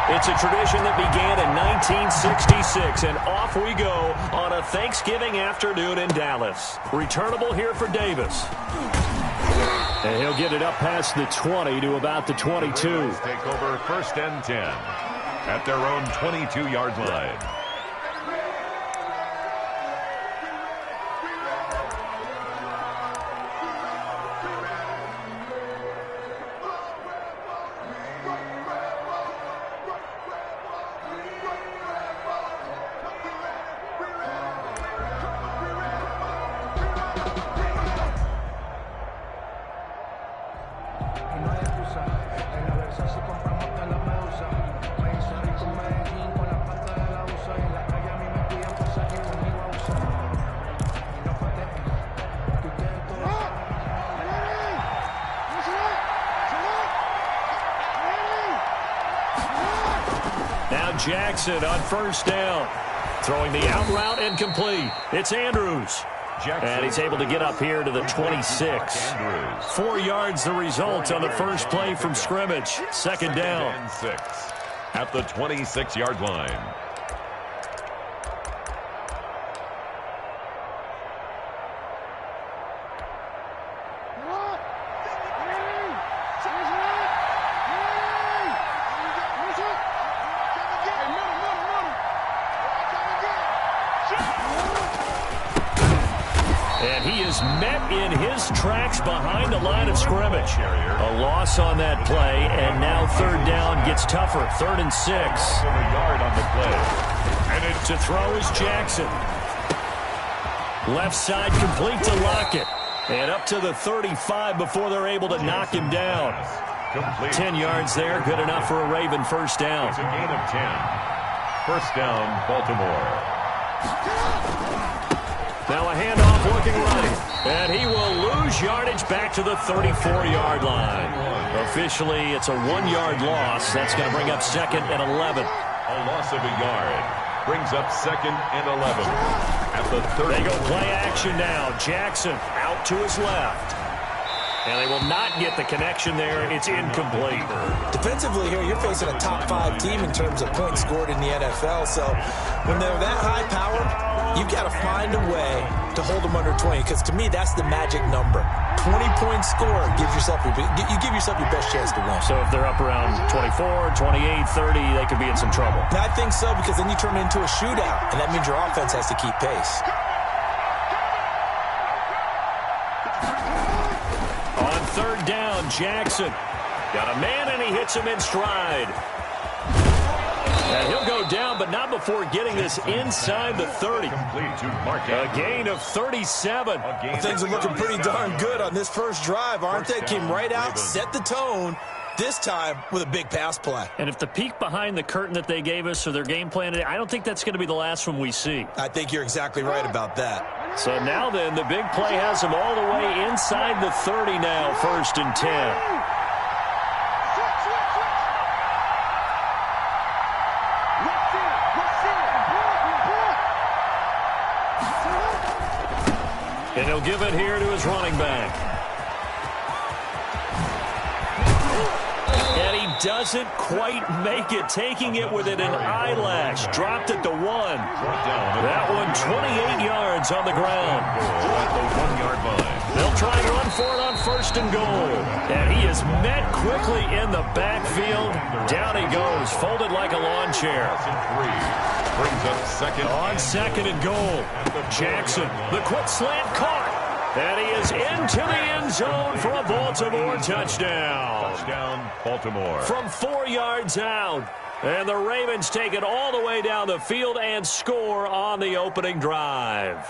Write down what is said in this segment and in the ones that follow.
It's a tradition that began in 1966, and off we go on a Thanksgiving afternoon in Dallas. Returnable here for Davis. And he'll get it up past the 20 to about the 22. Take over 1st and 10 at their own 22-yard line. Jackson on 1st down. Throwing the out route and complete. It's Andrews. Jackson. And he's able to get up here to the 26. 4 yards the result on the first play from scrimmage. 2nd down. And 6 at the 26-yard line. Met in his tracks behind the line of scrimmage. A loss on that play, and now 3rd down gets tougher. 3rd and 6. A yard on the play. And it to throw is Jackson. Left side complete to Lockett. And up to the 35 before they're able to knock him down. 10 yards there, good enough for a Raven 1st down. It's a gain of 10. 1st down, Baltimore. Now a handoff looking right. And he will lose yardage back to the 34-yard line. Officially, it's a 1-yard loss. That's going to bring up 2nd and 11. A loss of a yard brings up 2nd and 11. At the 30. They go play action now. Jackson out to his left. And they will not get the connection there. It's incomplete. Defensively here, you're facing a top 5 team in terms of points scored in the NFL. So when they're that high powered, you've got to find a way to hold them under 20. Because to me, that's the magic number. 20-point score gives yourself you give yourself your best chance to win. So if they're up around 24, 28, 30, they could be in some trouble. And I think so, because then you turn it into a shootout, and that means your offense has to keep pace. On 3rd down, Jackson got a man, and he hits him in stride. And he'll go down, but not before getting this inside the 30. A gain of 37. Things are looking pretty darn good on this first drive, aren't they? Came right out, set the tone, this time with a big pass play. And if the peek behind the curtain that they gave us or their game plan today, I don't think that's going to be the last one we see. I think you're exactly right about that. So now then, the big play has them all the way inside the 30 now, 1st and 10. And he'll give it here to his running back. And he doesn't quite make it, taking it within an eyelash. Dropped it to 1. That one 28 yards on the ground. At the 1-yard line. They'll try and run for it on 1st and goal. And he is met quickly in the backfield. Down he goes, folded like a lawn chair. Brings up 2nd. On 2nd and goal. Jackson, the quick slant caught. And he is into the end zone for a Baltimore touchdown. Touchdown, Baltimore. From 4 yards out. And the Ravens take it all the way down the field and score on the opening drive.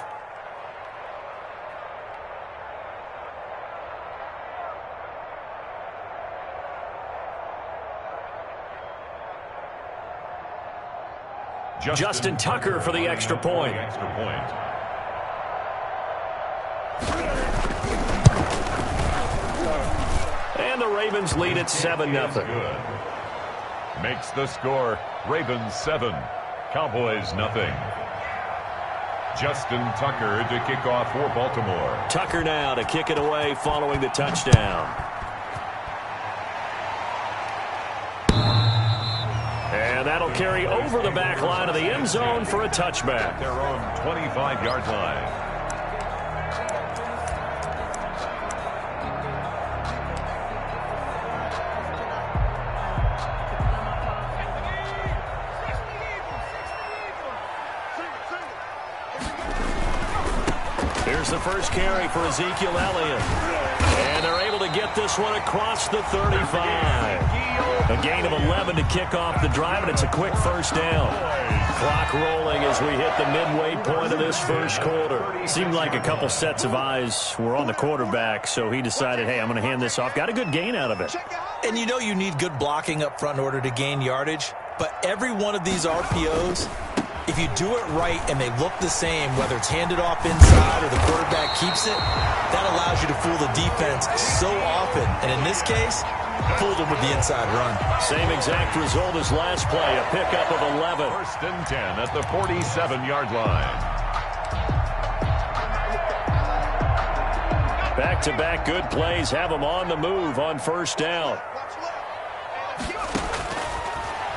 Justin Tucker for the extra point. And the Ravens lead at 7-0. Makes the score Ravens 7, Cowboys nothing. Justin Tucker to kick off for Baltimore. Tucker now to kick it away following the touchdown. And that'll carry over the back line of the end zone for a touchback. Their own 25-yard line. Here's the first carry for Ezekiel Elliott. And they're able to get this one across the 35. A gain of 11 to kick off the drive, and it's a quick first down. Clock rolling as we hit the midway point of this first quarter. Seemed like a couple sets of eyes were on the quarterback, so he decided, hey, I'm going to hand this off. Got a good gain out of it. And you know you need good blocking up front in order to gain yardage, but every one of these RPOs, if you do it right and they look the same, whether it's handed off inside or the quarterback keeps it, that allows you to fool the defense so often. And in this case, fooled them with the inside run. Same exact result as last play, a pickup of 11. First and 10 at the 47-yard line. Back-to-back good plays have them on the move on first down.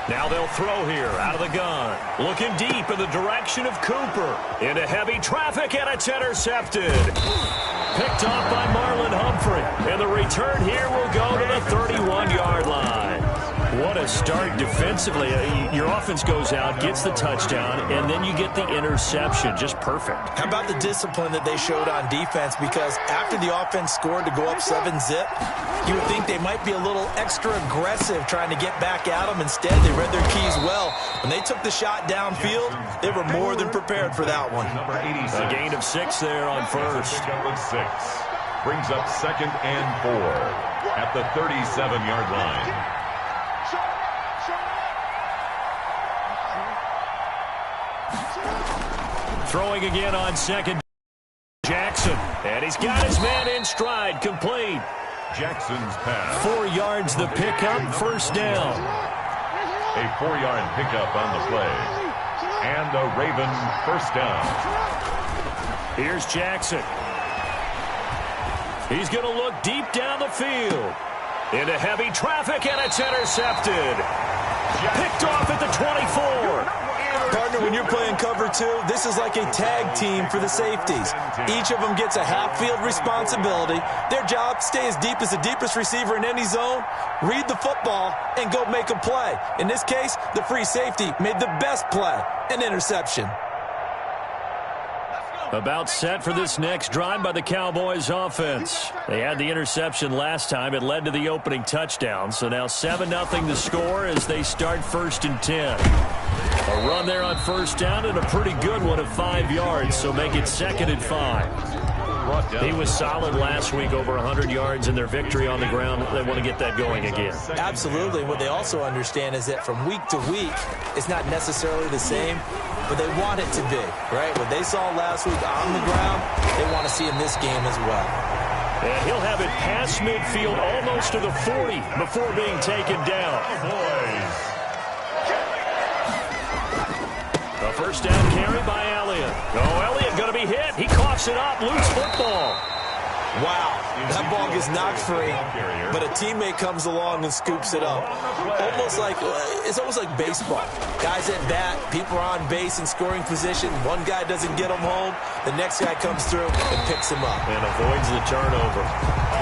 Now they'll throw here out of the gun. Looking deep in the direction of Cooper. Into heavy traffic, and it's intercepted. Picked off by Marlon Humphrey. And the return here will go to the 31-yard line. What a start defensively. Your offense goes out, gets the touchdown, and then you get the interception. Just perfect. How about the discipline that they showed on defense? Because after the offense scored to go up 7-zip, you would think they might be a little extra aggressive trying to get back at them. Instead, they read their keys well. When they took the shot downfield, they were more than prepared for that one. Number 86. A gain of 6 there on first. Number 6 brings up 2nd and 4 at the 37-yard line. Throwing again on second. Jackson. And he's got his man in stride. Complete. Jackson's pass. 4 yards the pickup. First down. A 4-yard pickup on the play. And a Raven first down. Here's Jackson. He's going to look deep down the field. Into heavy traffic, and it's intercepted. Picked off at the 24. Partner, when you're playing cover 2, this is like a tag team for the safeties. Each of them gets a half-field responsibility. Their job, stay as deep as the deepest receiver in any zone, read the football, and go make a play. In this case, the free safety made the best play, an interception. About set for this next drive by the Cowboys offense. They had the interception last time. It led to the opening touchdown. So now 7-0 the score as they start 1st and 10. A run there on first down and a pretty good one of 5 yards. So make it 2nd and 5. He was solid last week, over 100 yards in their victory on the ground. They want to get that going again. Absolutely. What they also understand is that from week to week, it's not necessarily the same, but they want it to be, right? What they saw last week on the ground, they want to see in this game as well. And he'll have it past midfield almost to the 40 before being taken down. A first down carry by Elliott. Oh, Elliott going to be hit. He coughs it up. Loose football. Wow. That ball gets knocked free, but a teammate comes along and scoops it up. It's almost like baseball. Guys at bat, people are on base in scoring position. One guy doesn't get him home. The next guy comes through and picks him up. And avoids the turnover.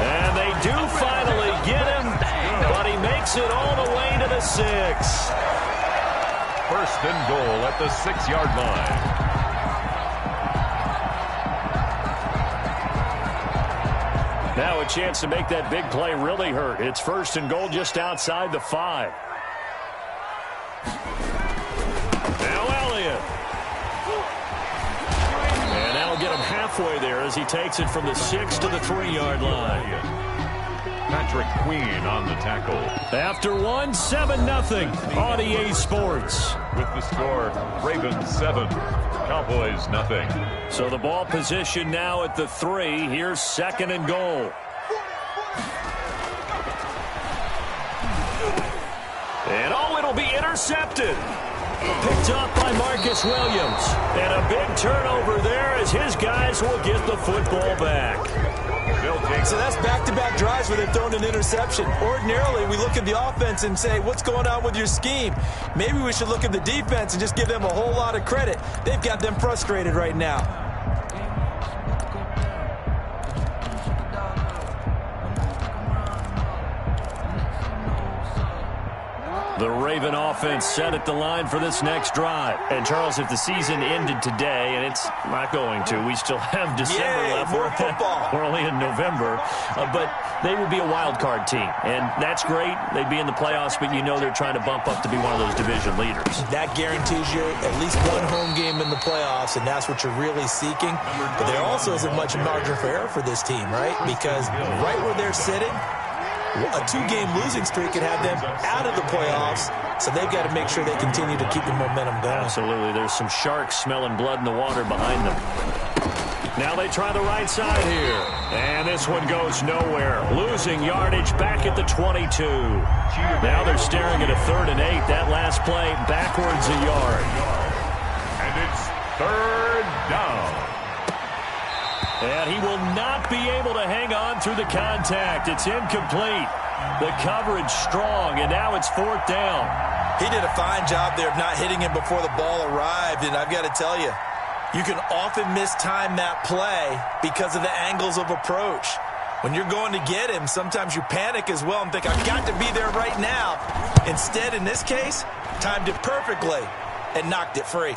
And they do finally get him, but he makes it all the way to the 6. First and goal at the 6-yard line. Now a chance to make that big play really hurt. It's 1st and goal just outside the 5. Now Elliott. And that'll get him halfway there as he takes it from the 6 to the 3-yard line. Patrick Queen on the tackle. After 1, 7-0 on EA Sports. With the score, Ravens 7, Cowboys nothing. So the ball position now at the 3. Here's 2nd and goal. And it'll be intercepted. Picked up by Marcus Williams. And a big turnover there as his guys will get the football back. So that's back-to-back drives where they've thrown an interception. Ordinarily, we look at the offense and say, what's going on with your scheme? Maybe we should look at the defense and just give them a whole lot of credit. They've got them frustrated right now. The Raven offense set at the line for this next drive. And, Charles, if the season ended today, and it's not going to, we still have December left. More football. We're only in November. But they would be a wild card team. And that's great. They'd be in the playoffs, but you know they're trying to bump up to be one of those division leaders. That guarantees you at least one home game in the playoffs, and that's what you're really seeking. But there also isn't much margin for error for this team, right? Because right where they're sitting, a two-game losing streak could have them out of the playoffs, so they've got to make sure they continue to keep the momentum going. Absolutely. There's some sharks smelling blood in the water behind them. Now they try the right side here. And this one goes nowhere. Losing yardage back at the 22. Now they're staring at a 3rd and 8. That last play backwards a yard. And it's 3rd down. And he will not be able to hang on through the contact. It's incomplete. The coverage strong, and now it's 4th down. He did a fine job there of not hitting him before the ball arrived, and I've got to tell you, you can often mistime that play because of the angles of approach. When you're going to get him, sometimes you panic as well and think, I've got to be there right now. Instead, in this case, timed it perfectly and knocked it free.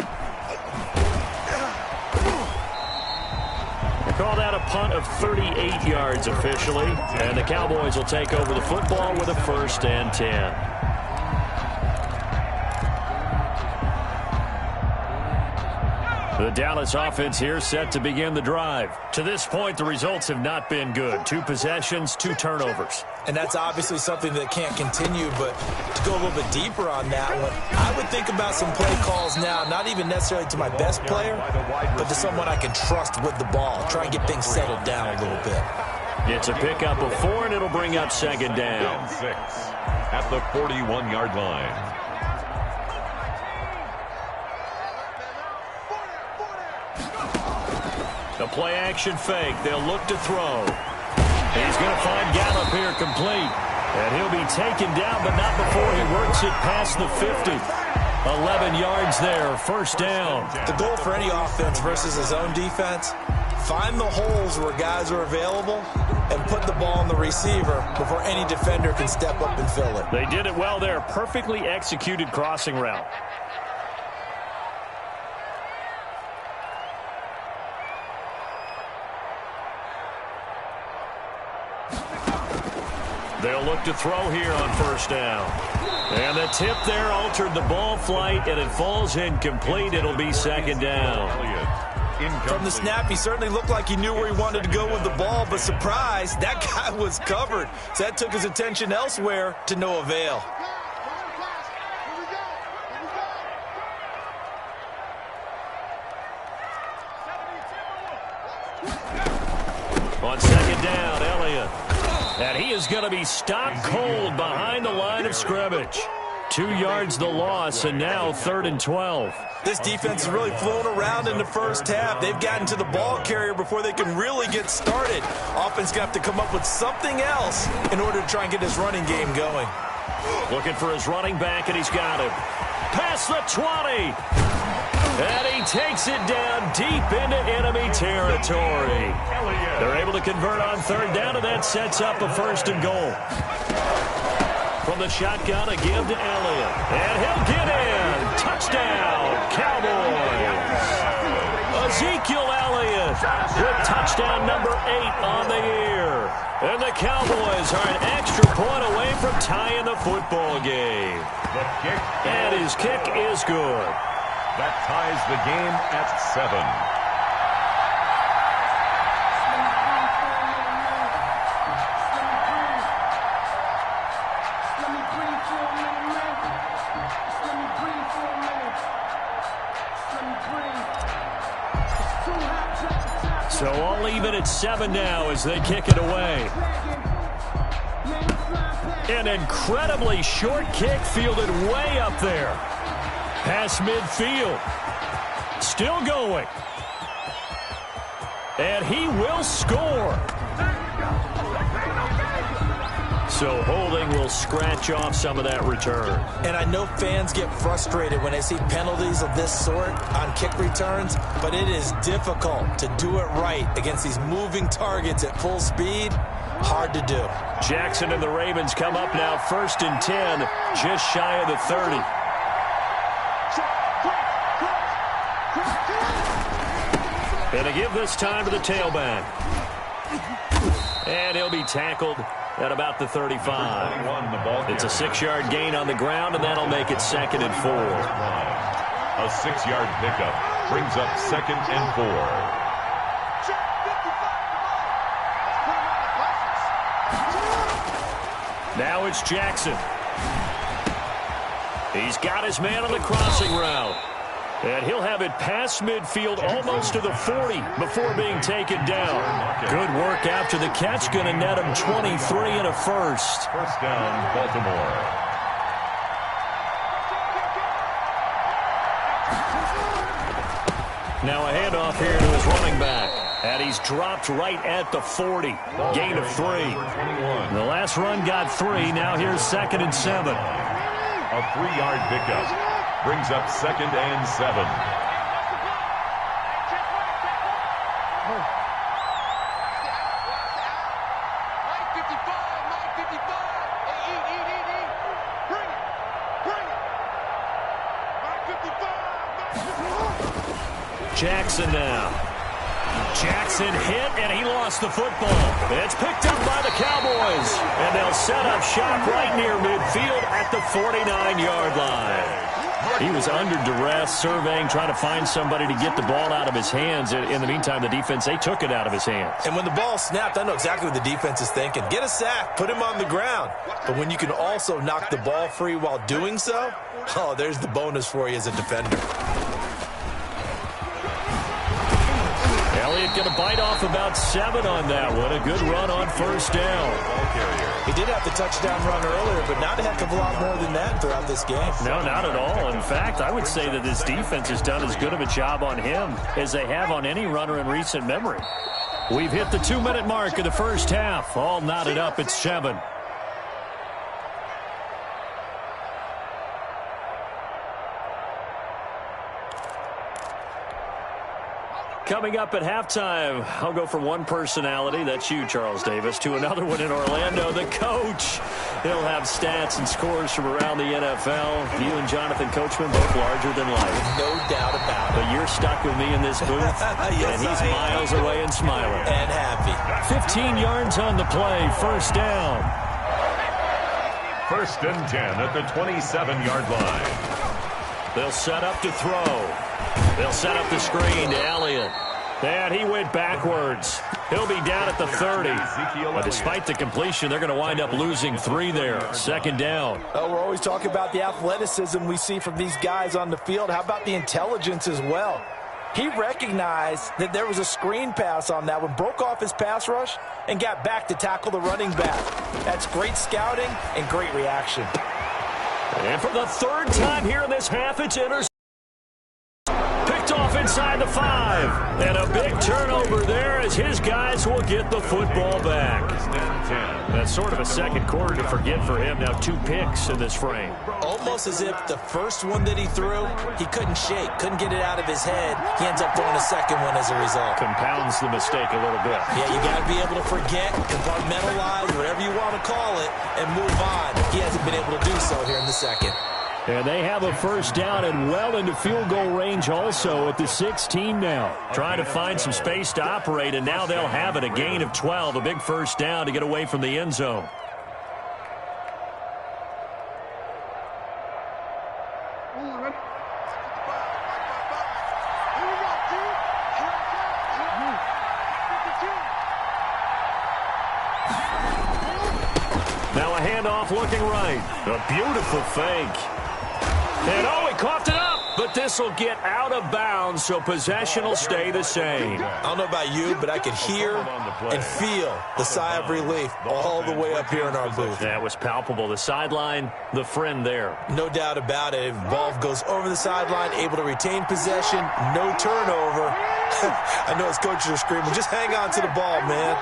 Called out a punt of 38 yards officially, and the Cowboys will take over the football with a 1st and 10. The Dallas offense here set to begin the drive. To this point, the results have not been good. 2 possessions, 2 turnovers. And that's obviously something that can't continue, but to go a little bit deeper on that one, I would think about some play calls now, not even necessarily to my best player, but to someone I can trust with the ball. Try and get things settled down a little bit. It's a pickup of 4, and it'll bring up 2nd down. 6 at the 41-yard line. The play-action fake. They'll look to throw. He's going to find Gallup here complete. And he'll be taken down, but not before he works it past the 50. 11 yards there, 1st down. The goal for any offense versus his own defense, find the holes where guys are available and put the ball on the receiver before any defender can step up and fill it. They did it well there. Perfectly executed crossing route. They'll look to throw here on 1st down. And the tip there altered the ball flight, and it falls incomplete. It'll be 2nd down. From the snap, he certainly looked like he knew where he wanted to go with the ball, but surprise, that guy was covered. So that took his attention elsewhere to no avail. On 2nd down, Elliott. And he is going to be stopped cold behind the line of scrimmage. 2 yards the loss, and now 3rd and 12. This defense has really flown around in the first half. They've gotten to the ball carrier before they can really get started. Offense going to have to come up with something else in order to try and get his running game going. Looking for his running back, and he's got him. Past the 20. And he takes it down deep into enemy territory. They're able to convert on 3rd down, and that sets up a 1st and goal. From the shotgun, a give to Elliott. And he'll get in. Touchdown, Cowboys. Ezekiel Elliott with touchdown number 8 on the year. And the Cowboys are an extra point away from tying the football game. And his kick is good. That ties the game at 7. So all even at 7 now as they kick it away. An incredibly short kick fielded way up there. Past midfield. Still going. And he will score. So holding will scratch off some of that return. And I know fans get frustrated when they see penalties of this sort on kick returns, but it is difficult to do it right against these moving targets at full speed. Hard to do. Jackson and the Ravens come up now 1st and 10, just shy of the 30. And to give this time to the tailback. And he'll be tackled at about the 35. It's a 6-yard gain on the ground, and that'll make it 2nd and 4. A 6-yard pickup brings up 2nd and 4. Now it's Jackson. He's got his man on the crossing route. And he'll have it past midfield almost to the 40 before being taken down. Good work after the catch. Going to net him 23 and a first. First down, Baltimore. Now a handoff here to his running back. And he's dropped right at the 40. Gain of 3. The last run got 3. Now here's 2nd and 7. A 3-yard pickup brings up 2nd and 7. Jackson now. Jackson hit, and he lost the football. It's picked up by the Cowboys, and they'll set up shop right near midfield at the 49-yard line. He was under duress, surveying, trying to find somebody to get the ball out of his hands. In the meantime, the defense, they took it out of his hands. And when the ball snapped, I know exactly what the defense is thinking. Get a sack, put him on the ground. But when you can also knock the ball free while doing so, oh, there's the bonus for you as a defender. Elliott going to bite off about 7 on that one. A good run on first down. He did have the touchdown run earlier, but not a heck of a lot more than that throughout this game. No, not at all. In fact, I would say that this defense has done as good of a job on him as they have on any runner in recent memory. We've hit the 2-minute mark of the first half. All knotted up at 7. Coming up at halftime, I'll go from one personality, that's you, Charles Davis, to another one in Orlando, the coach. He'll have stats and scores from around the NFL. You and Jonathan Coachman, both larger than life. No doubt about it. But you're stuck with me in this booth, yes, and he's miles away and smiling. And happy. 15 yards on the play, first down. 1st and 10 at the 27-yard line. They'll set up to throw. They'll set up the screen to Elliott. And he went backwards. He'll be down at the 30. But despite the completion, they're going to wind up losing 3 there. 2nd down. Oh, we're always talking about the athleticism we see from these guys on the field. How about the intelligence as well? He recognized that there was a screen pass on that one, broke off his pass rush, and got back to tackle the running back. That's great scouting and great reaction. And for the 3rd time here in this half, it's intercepted. Picked off inside the 5. And a big turnover there as his guys will get the football back. That's sort of a second quarter to forget for him. Now 2 picks in this frame. Almost as if the first one that he threw, he couldn't shake, couldn't get it out of his head. He ends up throwing a second one as a result. Compounds the mistake a little bit. Yeah, you got to be able to forget, compartmentalize, whatever you want to call it, and move on. He hasn't been able to do so here in the second. And they have a first down and well into field goal range also at the 16 now. Trying to find some space to operate, and now they'll have it. A gain of 12, a big first down to get away from the end zone. Now a handoff looking right. A beautiful fake. And oh, he coughed it up. But this will get out of bounds, so possession will stay the same. I don't know about you, but I could hear and feel the sigh of relief all the way up here in our booth. That was palpable. The sideline, the friend there. No doubt about it. Ball goes over the sideline, able to retain possession, no turnover. I know his coaches are screaming, just hang on to the ball, man.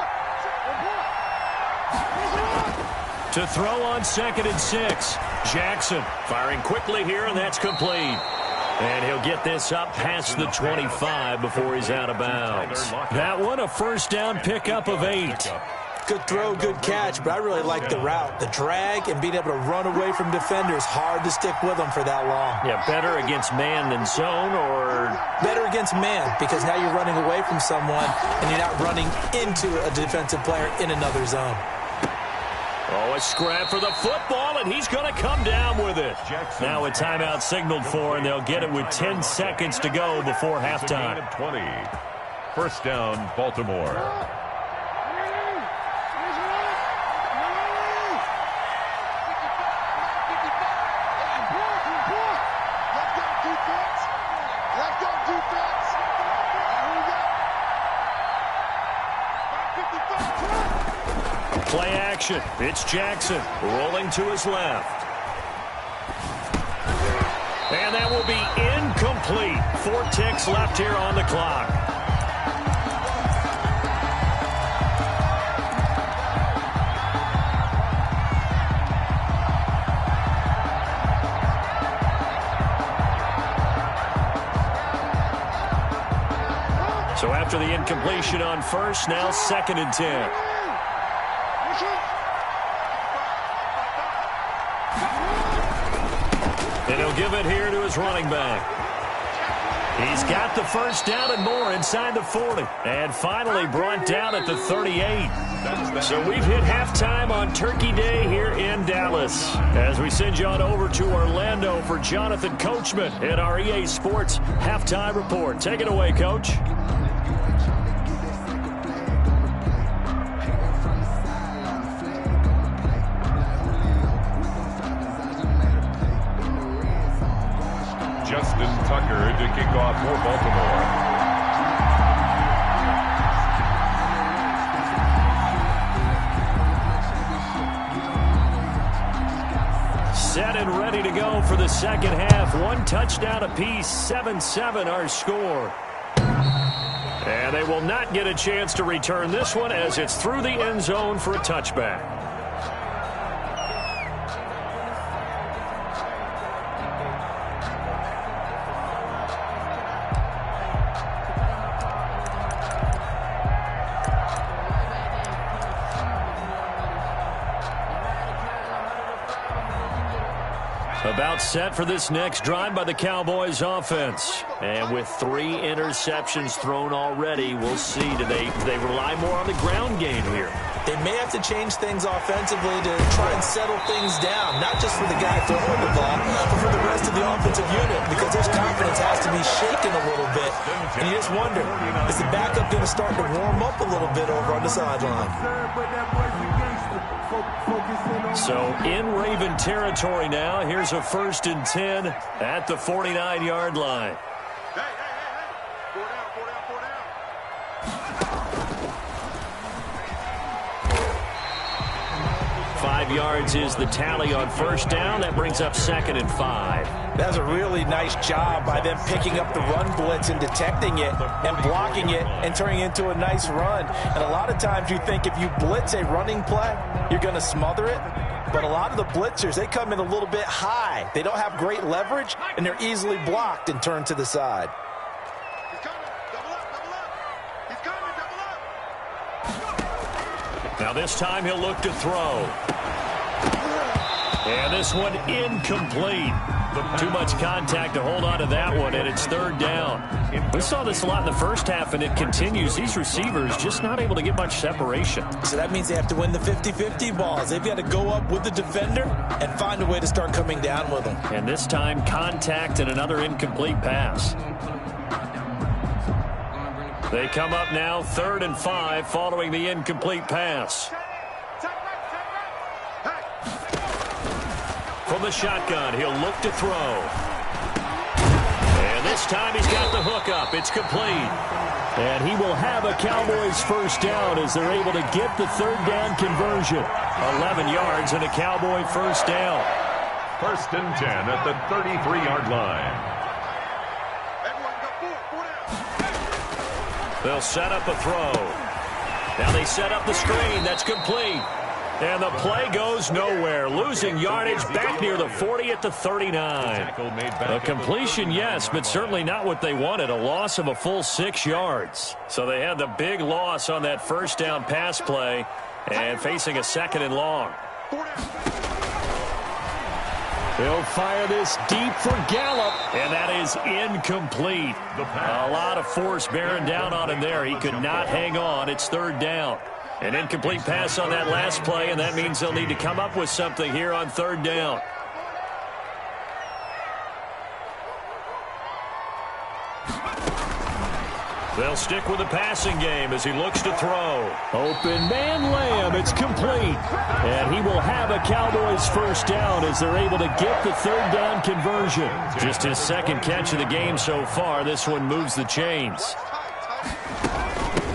To throw on 2nd and 6. Jackson firing quickly here, and that's complete. And he'll get this up past the 25 before he's out of bounds. That one, a first down pickup of 8. Good throw, good catch, but I really like the route. The drag and being able to run away from defenders, hard to stick with them for that long. Yeah, better against man than zone, or? Better against man, because now you're running away from someone and you're not running into a defensive player in another zone. Oh, a scrap for the football, and he's going to come down with it. Now a timeout signaled for, and they'll get it with 10 seconds to go before halftime. 20. First down, Baltimore. Play action. It's Jackson rolling to his left. And that will be incomplete. 4 ticks left here on the clock. So after the incompletion on first, now 2nd and 10. And he'll give it here to his running back. He's got the first down and more inside the 40. And finally brought down at the 38. So we've hit halftime on Turkey Day here in Dallas. As we send you on over to Orlando for Jonathan Coachman at our EA Sports Halftime Report. Take it away, Coach. Justin Tucker to kick off for Baltimore. Set and ready to go for the second half. 1 touchdown apiece, 7-7 our score. And they will not get a chance to return this one as it's through the end zone for a touchback. About set for this next drive by the Cowboys offense. And with 3 interceptions thrown already, we'll see. Do they rely more on the ground game here? They may have to change things offensively to try and settle things down, not just for the guy throwing the ball, but for the rest of the offensive unit, because their confidence has to be shaken a little bit. And you just wonder, is the backup going to start to warm up a little bit over on the sideline? So in Raven territory now. Here's a 1st and 10 at the 49-yard line. 5 yards is the tally on first down. That brings up 2nd and 5. That's a really nice job by them picking up the run blitz and detecting it and blocking it and turning it into a nice run. And a lot of times you think if you blitz a running play, you're going to smother it. But a lot of the blitzers, they come in a little bit high. They don't have great leverage, and they're easily blocked and turned to the side. Now this time he'll look to throw. And this one incomplete. Too much contact to hold on to that one, and it's 3rd down. We saw this a lot in the first half, and it continues. These receivers just not able to get much separation. So that means they have to win the 50-50 balls. They've got to go up with the defender and find a way to start coming down with them. And this time, contact and another incomplete pass. They come up now 3rd and 5 following the incomplete pass. From the shotgun, he'll look to throw. And this time he's got the hook up. It's complete. And he will have a Cowboys first down as they're able to get the third down conversion. 11 yards and a Cowboy first down. First and 10 at the 33-yard line. They'll set up a throw. Now they set up the screen. That's complete. And the play goes nowhere. Losing yardage back near the 40 at the 39. A completion, yes, but certainly not what they wanted. A loss of a full 6 yards. So they had the big loss on that first down pass play and facing a second and long. They'll fire this deep for Gallup, and that is incomplete. A lot of force bearing down on him there. He could not hang on. It's third down. An incomplete pass on that last play, and that means they'll need to come up with something here on third down. They'll stick with the passing game as he looks to throw. Open man Lamb. It's complete. And he will have a Cowboys first down as they're able to get the third down conversion. Just his second catch of the game so far. This one moves the chains.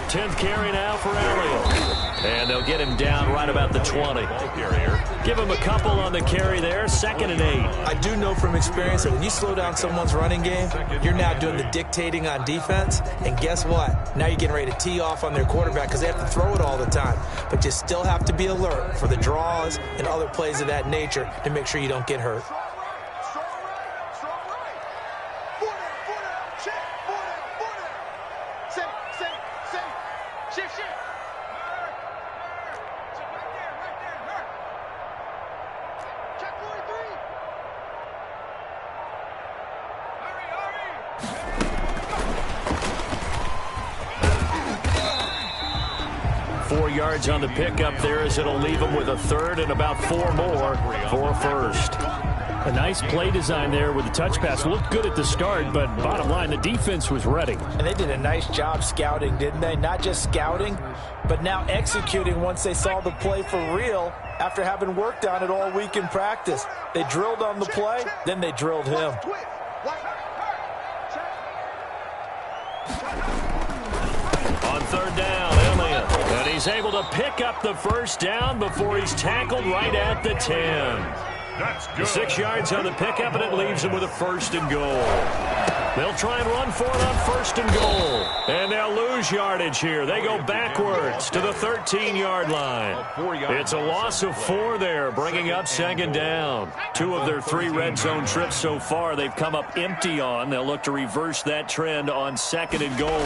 10th carry now for Elliott. And they'll get him down right about the 20. Give him a couple on the carry there. 2nd and 8. I do know from experience that when you slow down someone's running game, you're now doing the dictating on defense. And guess what? Now you're getting ready to tee off on their quarterback because they have to throw it all the time. But you still have to be alert for the draws and other plays of that nature to make sure you don't get hurt. On the pickup there as it'll leave him with a third and about 4 more for a first. A nice play design there with the touch pass. Looked good at the start, but bottom line, the defense was ready. And they did a nice job scouting, didn't they? Not just scouting, but now executing once they saw the play for real after having worked on it all week in practice. They drilled on the play, then they drilled him. On third down, Elliott. And he's able to pick up the first down before he's tackled right at the 10. The 6 yards on the pickup, and it leaves him with a first and goal. They'll try and run for it on first and goal. And they'll lose yardage here. They go backwards to the 13-yard line. It's a loss of 4 there, bringing up 2nd down. 2 of their 3 red zone trips so far they've come up empty on. They'll look to reverse that trend on 2nd and goal.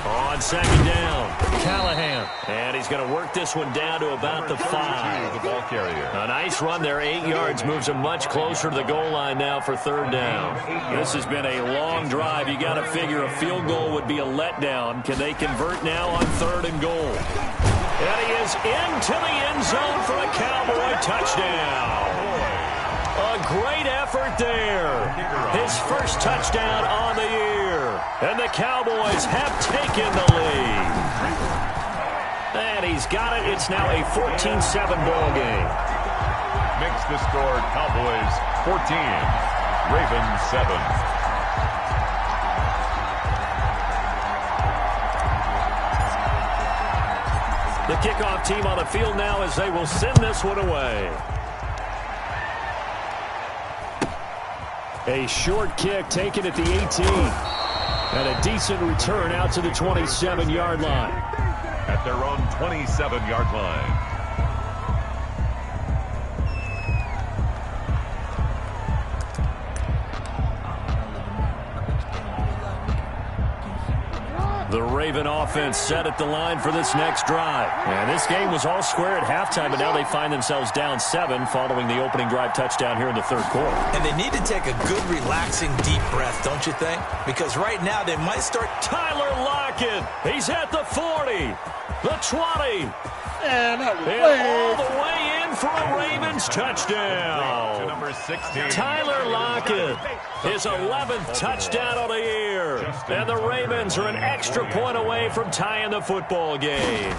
On 2nd down, Callahan. And he's going to work this one down to about the 5. The ball carrier. A nice run there, 8 yards, moves him much closer to the goal line now for third down. This has been a long drive. You got to figure a field goal would be a letdown. Can they convert now on 3rd and goal? And he is into the end zone for a Cowboy touchdown. A great effort there. His first touchdown on the year. And the Cowboys have taken the lead. And he's got it. It's now a 14-7 ball game. Makes the score Cowboys 14, Ravens 7. The kickoff team on the field now as they will send this one away. A short kick taken at the 18. And a decent return out to the 27-yard line. At their own 27-yard line. The Raven offense set at the line for this next drive. And this game was all square at halftime, but now they find themselves down 7 following the opening drive touchdown here in the third quarter. And they need to take a good, relaxing, deep breath, don't you think? Because right now they might start. Tyler Lockett, he's at the 40, the 20, and all the way in for a Ravens touchdown. To number 16. Tyler Lockett, his 11th touchdown of the year. And the Ravens are an extra point away from tying the football game.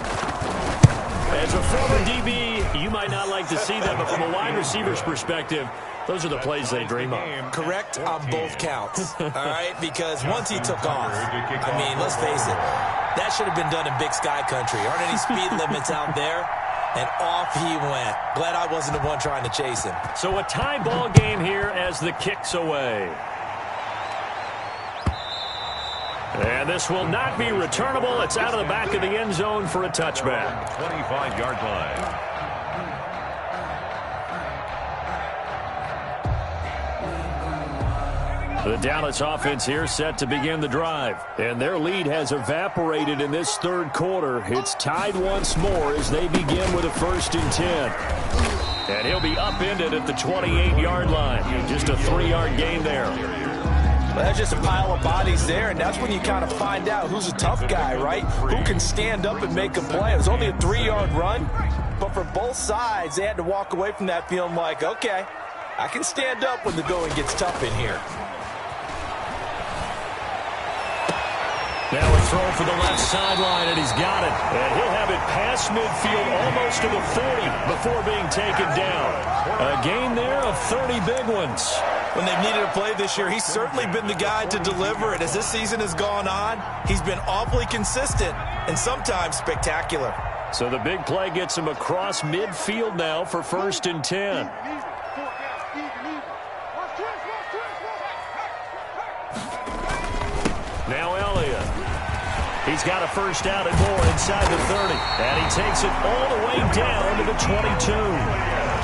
As a former DB, you might not like to see that, but from a wide receiver's perspective, those are the plays they dream of. Correct on both counts, all right? Because once he took off, I mean, let's face it, that should have been done in Big Sky Country. Aren't any speed limits out there? And off he went. Glad I wasn't the one trying to chase him. So a tie ball game here as the kick's away. And this will not be returnable. It's out of the back of the end zone for a touchback. 25-yard line. The Dallas offense here set to begin the drive. And their lead has evaporated in this third quarter. It's tied once more as they begin with a 1st and 10. And he'll be upended at the 28-yard line. Just a 3-yard gain there. Well, that's just a pile of bodies there, and that's when you kind of find out who's a tough guy, right? Who can stand up and make a play. It was only a 3-yard run, but for both sides, they had to walk away from that feeling like, okay, I can stand up when the going gets tough in here. Now a throw for the left sideline, and he's got it. And he'll have it past midfield almost to the 40 before being taken down. A gain there of 30 big ones. When they've needed a play this year, he's certainly been the guy to deliver it. As this season has gone on, he's been awfully consistent and sometimes spectacular. So the big play gets him across midfield now for 1st and 10. Now Elliott. He's got a first down and more inside the 30. And he takes it all the way down to the 22.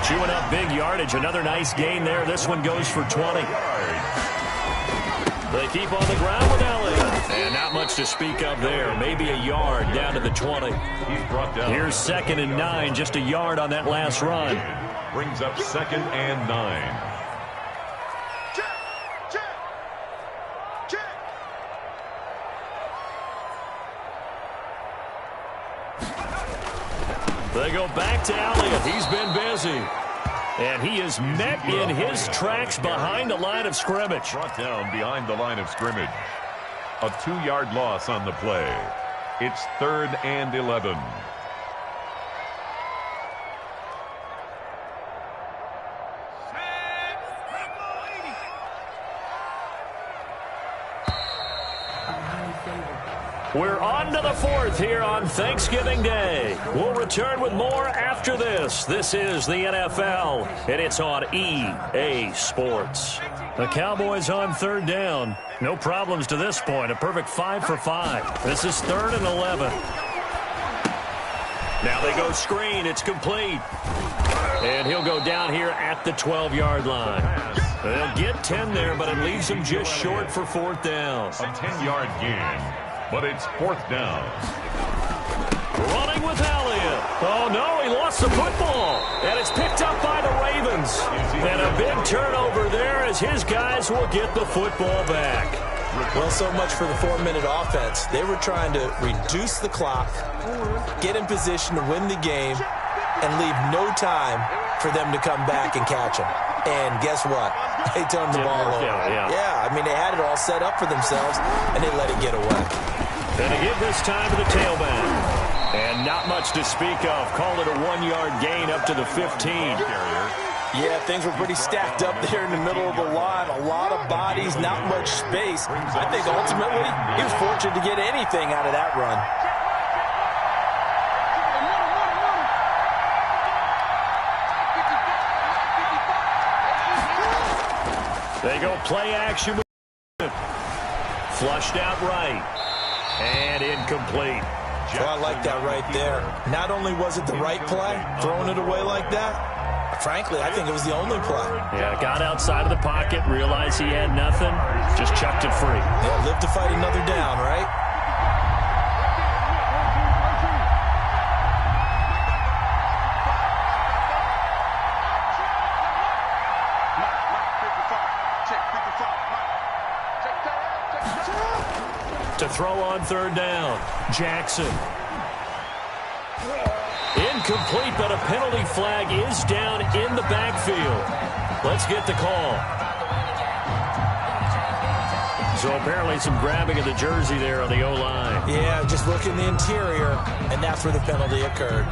Chewing up big yardage. Another nice gain there. This one goes for 20. They keep on the ground with Elliott. And not much to speak of there. Maybe a yard down to the 20. Here's 2nd and 9. Just a yard on that last run. Brings up 2nd and 9. They go back to Elliott. He's been busy. And he is met in his tracks behind the line of scrimmage. Brought down behind the line of scrimmage. A 2-yard loss on the play. It's 3rd and 11. We're on to the 4th here on Thanksgiving Day. We'll return with more after this. This is the NFL, and it's on EA Sports. The Cowboys on 3rd down. No problems to this point. A perfect 5 for 5. This is 3rd and 11. Now they go screen. It's complete. And he'll go down here at the 12-yard line. They'll get 10 there, but it leaves him just short for 4th down. A 10-yard gain. But it's 4th down. Running with Elliott. Oh, no, he lost the football. And it's picked up by the Ravens. And a big turnover there as his guys will get the football back. Well, so much for the 4-minute offense. They were trying to reduce the clock, get in position to win the game, and leave no time for them to come back and catch him. And guess what? They turned the ball over. Yeah, I mean, they had it all set up for themselves, and they let it get away. And to give this time to the tailback. And not much to speak of. Call it a 1-yard gain up to the 15. Yeah, things were pretty stacked up there in the middle of the line. A lot of bodies, not much space. I think ultimately he was fortunate to get anything out of that run. They go play action with it. Flushed out right. And incomplete. Well, I like that right there. Not only was it the right play, throwing it away like that, frankly, I think it was the only play. Yeah, got outside of the pocket, realized he had nothing, just chucked it free. Yeah, live to fight another down, right? To throw on 3rd down, Jackson. Incomplete, but a penalty flag is down in the backfield. Let's get the call. So apparently some grabbing of the jersey there on the O-line. Yeah, just look in the interior, and that's where the penalty occurred.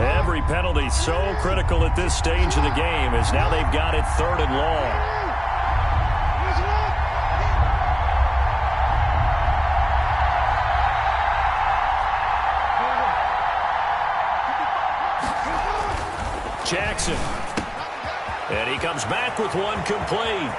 Every penalty so critical at this stage of the game as now they've got it 3rd and long. Jackson. And he comes back with one complete.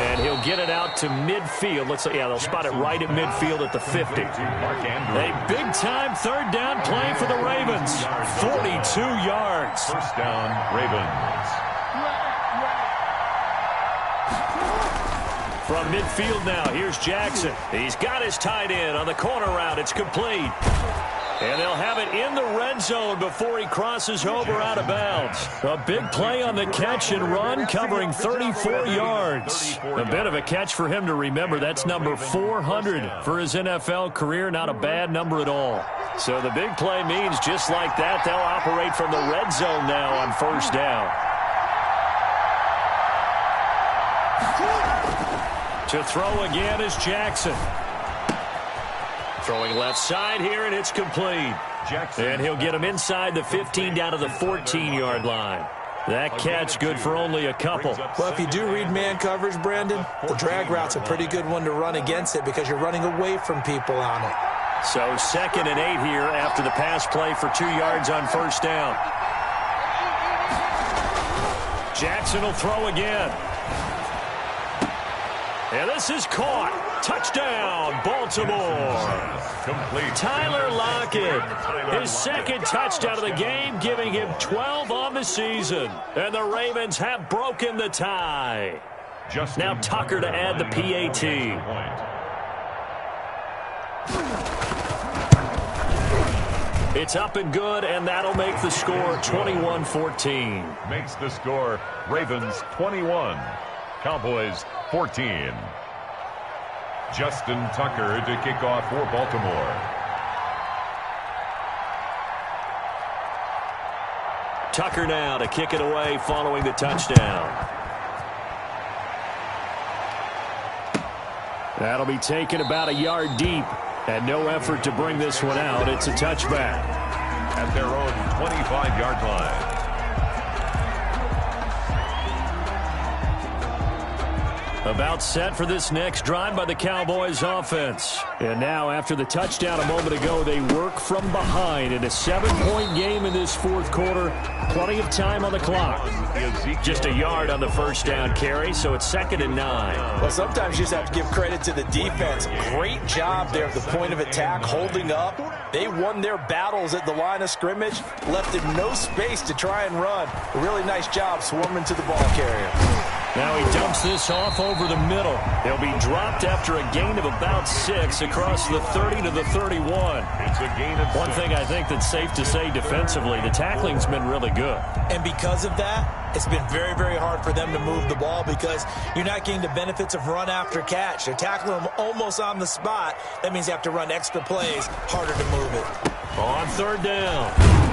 And he'll get it out to midfield. Let's say, yeah, they'll spot it right at midfield at the 50. A big-time 3rd down play for the Ravens. 42 yards. First down, Ravens. From midfield now, here's Jackson. He's got his tight end on the corner route. It's complete. And they'll have it in the red zone before he crosses over out of bounds. A big play on the catch and run, covering 34 yards. A bit of a catch for him to remember. That's number 400 for his NFL career. Not a bad number at all. So the big play means just like that, they'll operate from the red zone now on 1st down. To throw again is Jackson. Throwing left side here, and it's complete. Jackson. And he'll get him inside the 15 down to the 14-yard line. That catch good for only a couple. Well, if you do read man coverage, Brandon, the drag route's a pretty good one to run against it because you're running away from people on it. So 2nd and 8 here after the pass play for 2 yards on 1st down. Jackson will throw again. And this is caught. Touchdown, Baltimore. Complete. Tyler Lockett, his 2nd touchdown of the game, giving him 12 on the season. And the Ravens have broken the tie. Now Tucker to add the PAT. It's up and good, and that'll make the score 21-14. Makes the score Ravens 21, Cowboys 14. Justin Tucker to kick off for Baltimore. Tucker now to kick it away following the touchdown. That'll be taken about a yard deep, and no effort to bring this one out. It's a touchback. At their own 25-yard line. About set for this next drive by the Cowboys offense. And now after the touchdown a moment ago, they work from behind in a 7-point game in this 4th quarter. Plenty of time on the clock. Just a yard on the 1st down carry, so it's 2nd and 9. Well, sometimes you just have to give credit to the defense. Great job there at the point of attack, holding up. They won their battles at the line of scrimmage, left him no space to try and run. A really nice job swarming to the ball carrier. Now he dumps this off over the middle. He'll be dropped after a gain of about 6 across the 30 to the 31. It's a gain of 6. One thing I think that's safe to say defensively, the tackling's been really good. And because of that, it's been very, very hard for them to move the ball because you're not getting the benefits of run after catch. They're tackling them almost on the spot. That means you have to run extra plays, harder to move it. On 3rd down,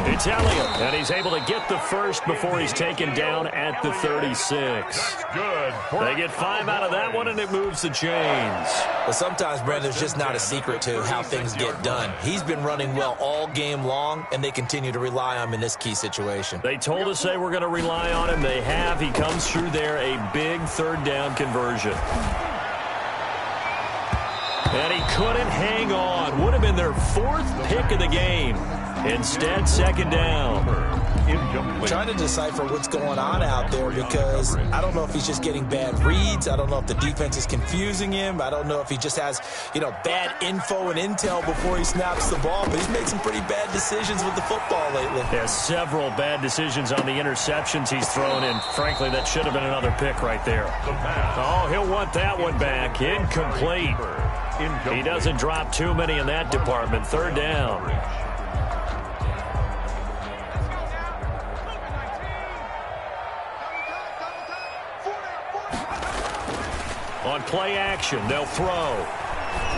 it's Elliott, and he's able to get the first before he's taken down at the 36. Good. They get 5 out of that one, and it moves the chains. But sometimes, Brandon, there's just not a secret to how things get done. He's been running well all game long, and they continue to rely on him in this key situation. They told us they were going to rely on him. They have. He comes through there, a big 3rd down conversion. And he couldn't hang on. Would have been their 4th pick of the game. Instead, 2nd down. Trying to decipher what's going on out there because I don't know if he's just getting bad reads. I don't know if the defense is confusing him. I don't know if he just has, bad info and intel before he snaps the ball. But he's made some pretty bad decisions with the football lately. Yeah, several bad decisions on the interceptions he's thrown in. Frankly, that should have been another pick right there. Oh, he'll want that one back. Incomplete. He doesn't drop too many in that department. 3rd down. On play action, they'll throw.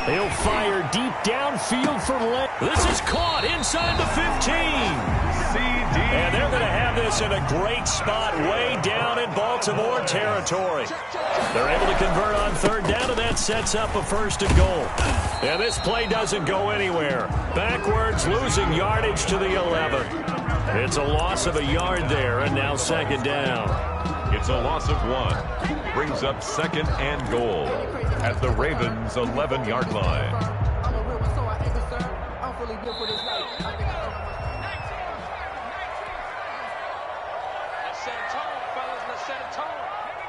He'll fire deep downfield for length. This is caught inside the 15. And they're going to have this this in a great spot way down in Baltimore territory. They're able to convert on third down, and that sets up a 1st and goal. And this play doesn't go anywhere. Backwards, losing yardage to the 11. It's a loss of a yard there, and now 2nd down. It's a loss of 1. Brings up 2nd and goal at the Ravens' 11-yard line.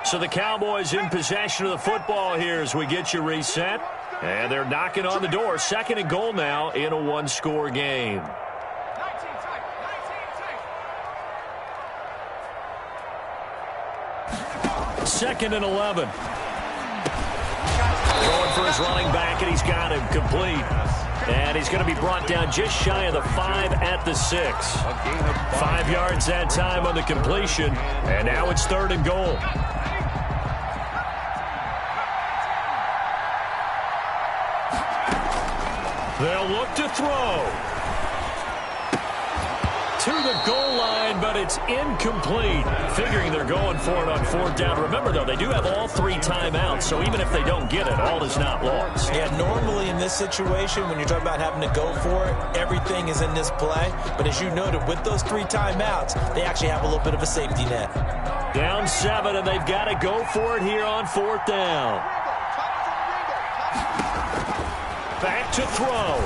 So the Cowboys in possession of the football here as we get you reset. And they're knocking on the door. 2nd and goal now in a 1-score game. Second and 11. Going for his running back, and he's got him complete. And he's going to be brought down just shy of the 5 at the 6. 5 yards that time on the completion. And now it's 3rd and goal. They'll look to throw. To the goal line, but it's incomplete. Figuring they're going for it on 4th down. Remember, though, they do have all 3 timeouts, so even if they don't get it, all is not lost. Yeah, normally in this situation, when you're talking about having to go for it, everything is in this play. But as you noted, with those 3 timeouts, they actually have a little bit of a safety net. Down 7, and they've got to go for it here on 4th down. Back to throw.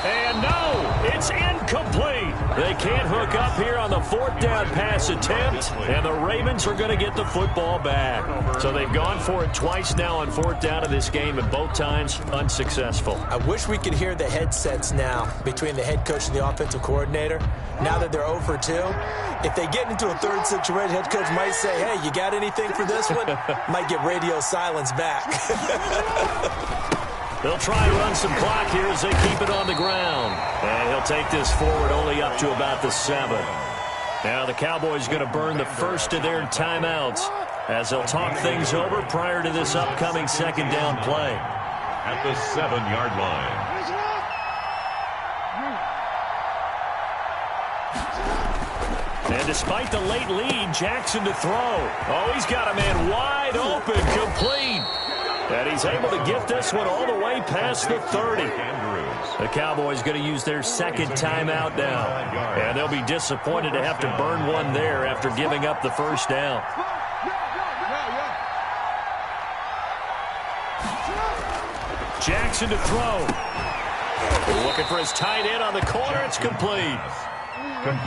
And no, it's incomplete. They can't hook up here on the 4th down pass attempt, and the Ravens are going to get the football back. So they've gone for it twice now on 4th down in this game, and both times unsuccessful. I wish we could hear the headsets now between the head coach and the offensive coordinator. Now that they're 0 for 2, if they get into a 3rd situation, head coach might say, hey, you got anything for this one? Might get radio silence back. They'll try and run some clock here as they keep it on the ground. And he'll take this forward only up to about the 7. Now the Cowboys going to burn the first of their timeouts as they'll talk things over prior to this upcoming 2nd down play. At the 7-yard line. And despite the late lead, Jackson to throw. Oh, he's got a man wide open, complete. And he's able to get this one all the way past the 30. The Cowboys going to use their 2nd timeout now. And they'll be disappointed to have to burn one there after giving up the 1st down. Jackson to throw. Looking for his tight end on the corner. It's complete.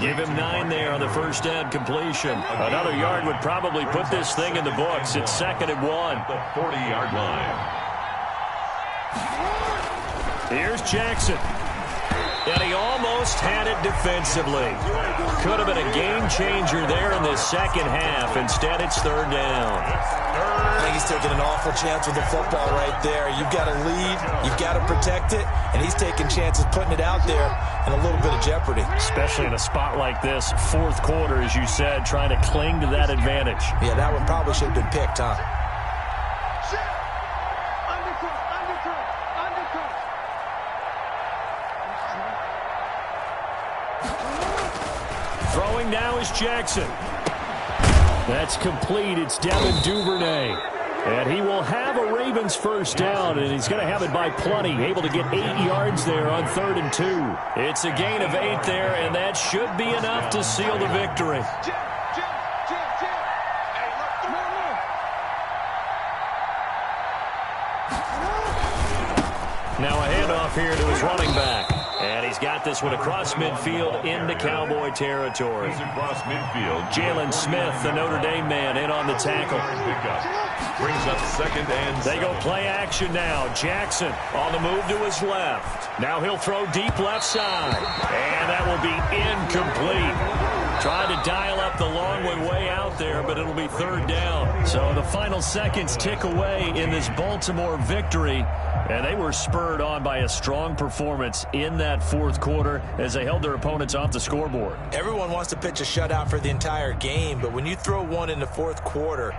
Give him 9 there on the 1st down completion. Another yard would probably put this thing in the books. It's 2nd and 1. The 40-yard line. Here's Jackson. And he almost had it defensively. Could have been a game changer there in the 2nd half. Instead, it's 3rd down. I think he's taking an awful chance with the football right there. You've got to lead, you've got to protect it, and he's taking chances putting it out there in a little bit of jeopardy. Especially in a spot like this, 4th quarter, as you said, trying to cling to that advantage. Yeah, that one probably should have been picked, huh? Throwing now is Jackson. That's complete. It's Devin Duvernay. And he will have a Ravens 1st down, and he's going to have it by plenty. Able to get 8 yards there on 3rd and 2. It's a gain of 8 there, and that should be enough to seal the victory. Now a handoff here to his running back. And he's got this one across midfield into Cowboy territory. He's across midfield. Jalen Smith, the Notre Dame man, in on the tackle. Brings up 2nd and 7. They go play action now. Jackson on the move to his left. Now he'll throw deep left side. And that will be incomplete. Trying to dial up the long one way out there, but it'll be 3rd down. So the final seconds tick away in this Baltimore victory. And they were spurred on by a strong performance in that 4th quarter as they held their opponents off the scoreboard. Everyone wants to pitch a shutout for the entire game, but when you throw one in the 4th quarter,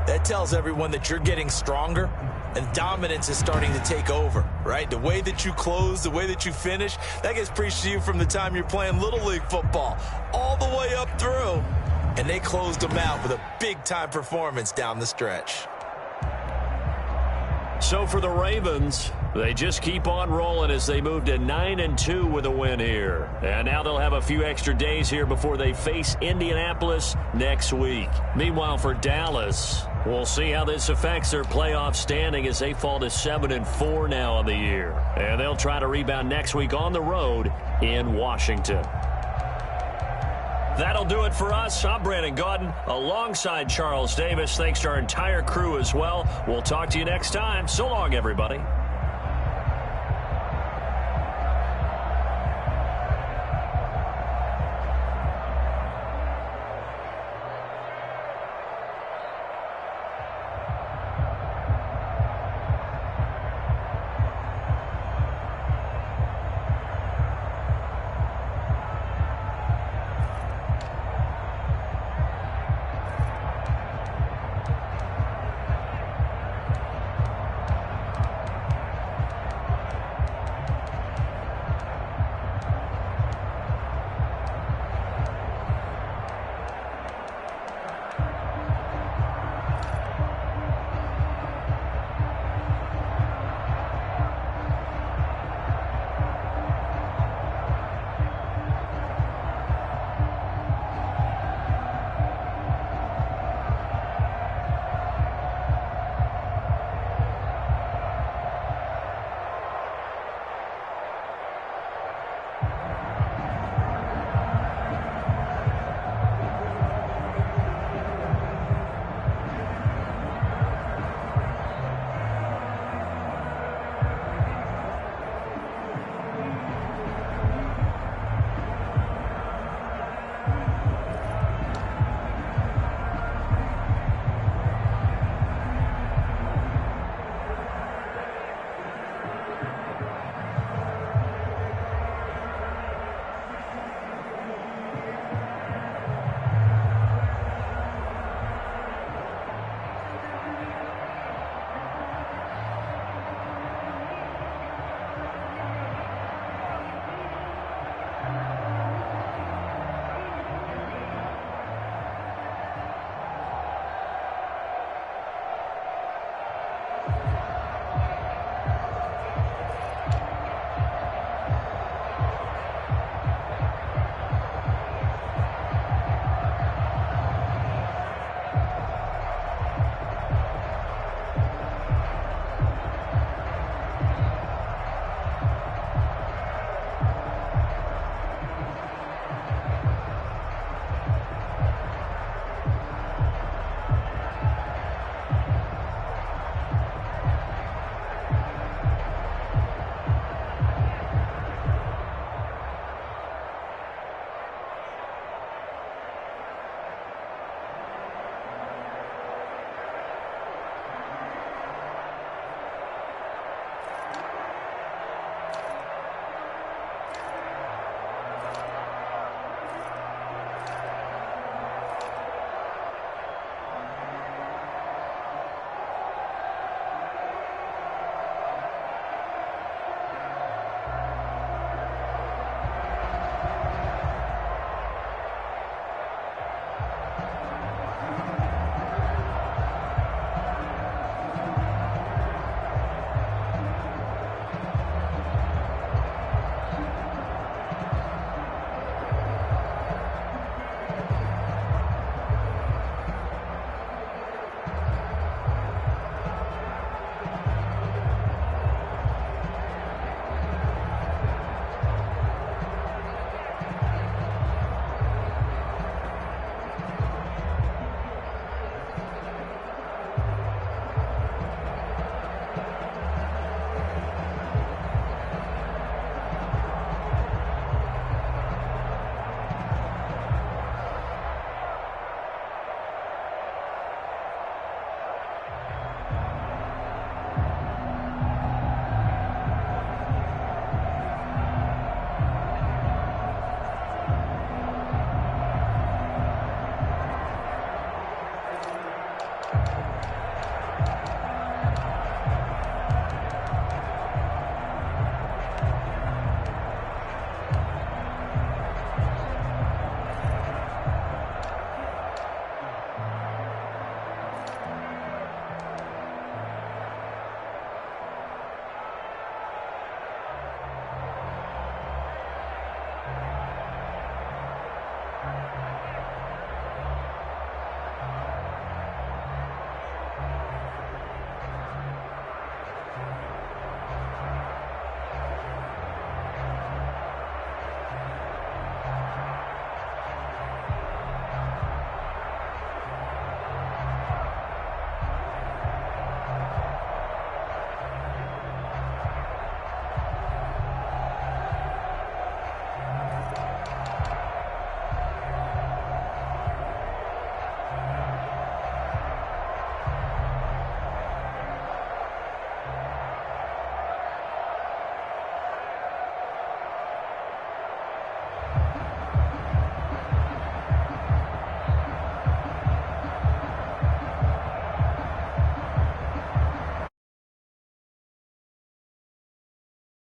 that tells everyone that you're getting stronger and dominance is starting to take over, right? The way that you close, the way that you finish, that gets preached to you from the time you're playing Little League football all the way up through. And they closed them out with a big-time performance down the stretch. So for the Ravens, they just keep on rolling as they move to 9-2 with a win here. And now they'll have a few extra days here before they face Indianapolis next week. Meanwhile, for Dallas, we'll see how this affects their playoff standing as they fall to 7-4 now on the year. And they'll try to rebound next week on the road in Washington. That'll do it for us. I'm Brandon Gaudin alongside Charles Davis. Thanks to our entire crew as well. We'll talk to you next time. So long, everybody.